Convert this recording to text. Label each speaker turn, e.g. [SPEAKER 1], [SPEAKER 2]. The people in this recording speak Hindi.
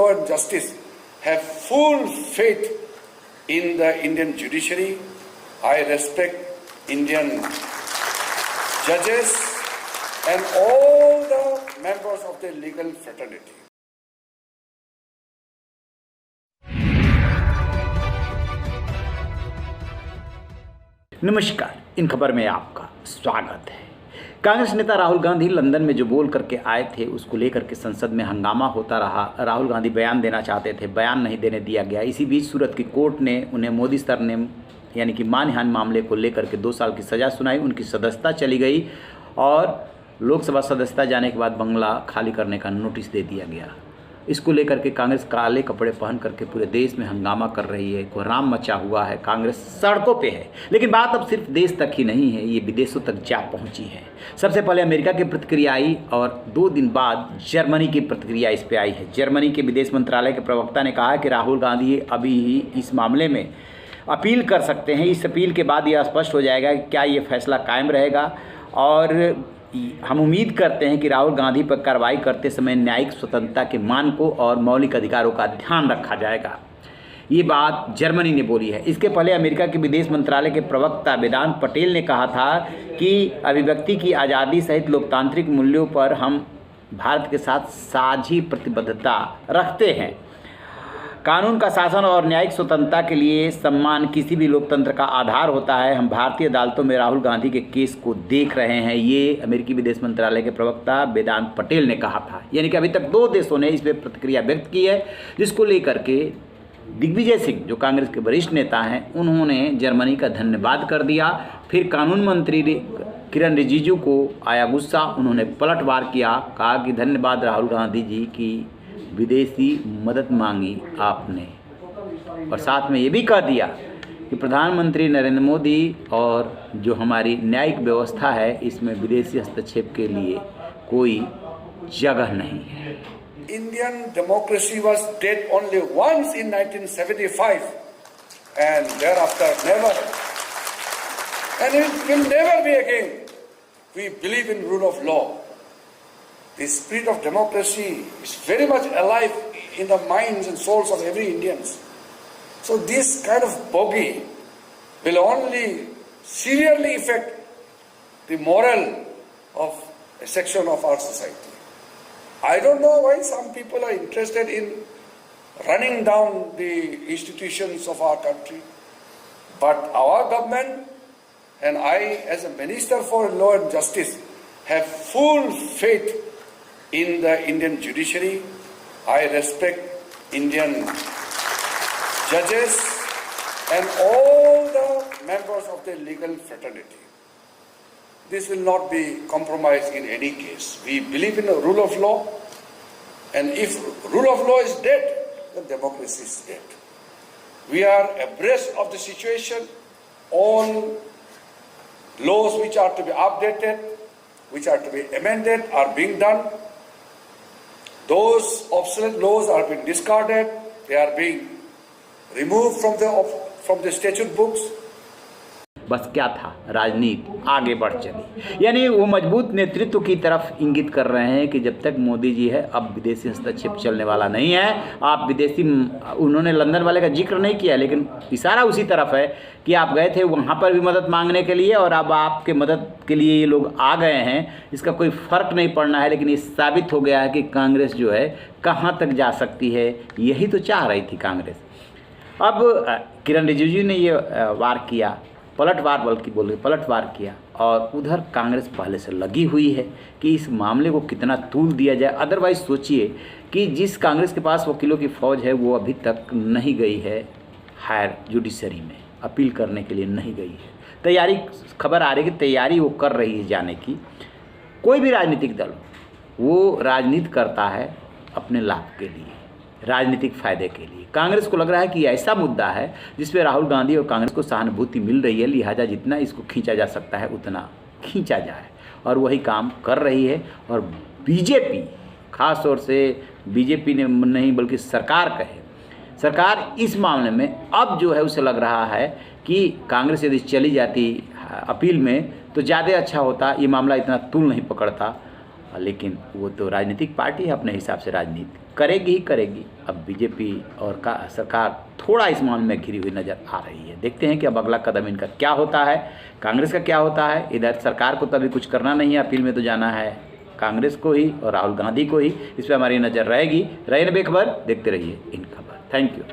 [SPEAKER 1] law and justice have full faith in the Indian judiciary. I respect Indian judges and all the members of the legal fraternity.
[SPEAKER 2] नमस्कार, इन खबर में आपका स्वागत है। कांग्रेस नेता राहुल गांधी लंदन में जो बोल करके आए थे उसको लेकर के संसद में हंगामा होता रहा। राहुल गांधी बयान देना चाहते थे, बयान नहीं देने दिया गया। इसी बीच सूरत की कोर्ट ने उन्हें मोदी सर ने यानी कि मानहानि मामले को लेकर के 2 साल की सज़ा सुनाई। उनकी सदस्यता चली गई और लोकसभा सदस्यता जाने के बाद बंगला खाली करने का नोटिस दे दिया गया। इसको लेकर के कांग्रेस काले कपड़े पहन करके पूरे देश में हंगामा कर रही है, कोहराम मचा हुआ है, कांग्रेस सड़कों पे है। लेकिन बात अब सिर्फ देश तक ही नहीं है, ये विदेशों तक जा पहुंची है। सबसे पहले अमेरिका की प्रतिक्रिया आई और 2 दिन बाद जर्मनी की प्रतिक्रिया इस पे आई है। जर्मनी के विदेश मंत्रालय के प्रवक्ता ने कहा कि राहुल गांधी अभी ही इस मामले में अपील कर सकते हैं। इस अपील के बाद यह स्पष्ट हो जाएगा कि क्या ये फैसला कायम रहेगा और हम उम्मीद करते हैं कि राहुल गांधी पर कार्रवाई करते समय न्यायिक स्वतंत्रता के मानकों और मौलिक अधिकारों का ध्यान रखा जाएगा। ये बात जर्मनी ने बोली है। इसके पहले अमेरिका के विदेश मंत्रालय के प्रवक्ता वेदांत पटेल ने कहा था कि अभिव्यक्ति की आज़ादी सहित लोकतांत्रिक मूल्यों पर हम भारत के साथ साझी प्रतिबद्धता रखते हैं। कानून का शासन और न्यायिक स्वतंत्रता के लिए सम्मान किसी भी लोकतंत्र का आधार होता है। हम भारतीय अदालतों में राहुल गांधी के केस को देख रहे हैं, ये अमेरिकी विदेश मंत्रालय के प्रवक्ता वेदांत पटेल ने कहा था। यानी कि अभी तक 2 देशों ने इस पर प्रतिक्रिया व्यक्त की है, जिसको लेकर के दिग्विजय सिंह जो कांग्रेस के वरिष्ठ नेता हैं उन्होंने जर्मनी का धन्यवाद कर दिया। फिर कानून मंत्री किरण रिजिजू को आया गुस्सा, उन्होंने पलटवार किया, कहा कि धन्यवाद राहुल गांधी जी की विदेशी मदद मांगी आपने, और साथ में ये भी कह दिया कि प्रधानमंत्री नरेंद्र मोदी और जो हमारी न्यायिक व्यवस्था है इसमें विदेशी हस्तक्षेप के लिए कोई जगह नहीं है।
[SPEAKER 1] Indian democracy was dead only once in 1975 and thereafter never, and it will never be again. We believe in rule of law. The spirit of democracy is very much alive in the minds and souls of every Indians. So this kind of bogey will only severely affect the moral of a section of our society. I don't know why some people are interested in running down the institutions of our country, but our government and I as a Minister for Law and Justice have full faith in the Indian judiciary. I respect Indian judges and all the members of the legal fraternity. This will not be compromised in any case. We believe in the rule of law, and if rule of law is dead, then democracy is dead. We are abreast of the situation. All laws which are to be updated, which are to be amended are being done. Those obsolete laws are being discarded. They are being removed from the statute books.
[SPEAKER 2] बस क्या था, राजनीति आगे बढ़ चली। यानी वो मजबूत नेतृत्व की तरफ इंगित कर रहे हैं कि जब तक मोदी जी है अब विदेशी हस्तक्षेप चलने वाला नहीं है। आप विदेशी, उन्होंने लंदन वाले का जिक्र नहीं किया, लेकिन इशारा उसी तरफ है कि आप गए थे वहाँ पर भी मदद मांगने के लिए और अब आपके मदद के लिए ये लोग आ गए हैं। इसका कोई फ़र्क नहीं पड़ना है, लेकिन ये साबित हो गया है कि कांग्रेस जो है कहाँ तक जा सकती है। यही तो चाह रही थी कांग्रेस। अब किरण रिजिजू ने ये वार किया, पलटवार बल्कि बोल पलटवार किया, और उधर कांग्रेस पहले से लगी हुई है कि इस मामले को कितना तूल दिया जाए। अदरवाइज़ सोचिए कि जिस कांग्रेस के पास वकीलों की फ़ौज है वो अभी तक नहीं गई है हायर जुडिशरी में, अपील करने के लिए नहीं गई है। तैयारी, खबर आ रही है कि तैयारी वो कर रही है जाने की। कोई भी राजनीतिक दल वो राजनीति करता है अपने लाभ के लिए, राजनीतिक फ़ायदे के लिए। कांग्रेस को लग रहा है कि ऐसा मुद्दा है जिसमें राहुल गांधी और कांग्रेस को सहानुभूति मिल रही है, लिहाजा जितना इसको खींचा जा सकता है उतना खींचा जाए, और वही काम कर रही है। और बीजेपी, ख़ास तौर से बीजेपी ने नहीं बल्कि सरकार कहे, सरकार इस मामले में अब जो है उसे लग रहा है कि कांग्रेस यदि चली जाती अपील में तो ज़्यादा अच्छा होता, ये मामला इतना तूल नहीं पकड़ता। लेकिन वो तो राजनीतिक पार्टी है, अपने हिसाब से राजनीति करेगी ही करेगी। अब बीजेपी और का सरकार थोड़ा इस मामले में घिरी हुई नज़र आ रही है। देखते हैं कि अब अगला कदम इनका क्या होता है, कांग्रेस का क्या होता है। इधर सरकार को तो अभी कुछ करना नहीं है, अपील में तो जाना है कांग्रेस को ही और राहुल गांधी को ही। इस पर हमारी नज़र रहेगी। रहे बेखबर, देखते रहिए इन खबर। Thank you.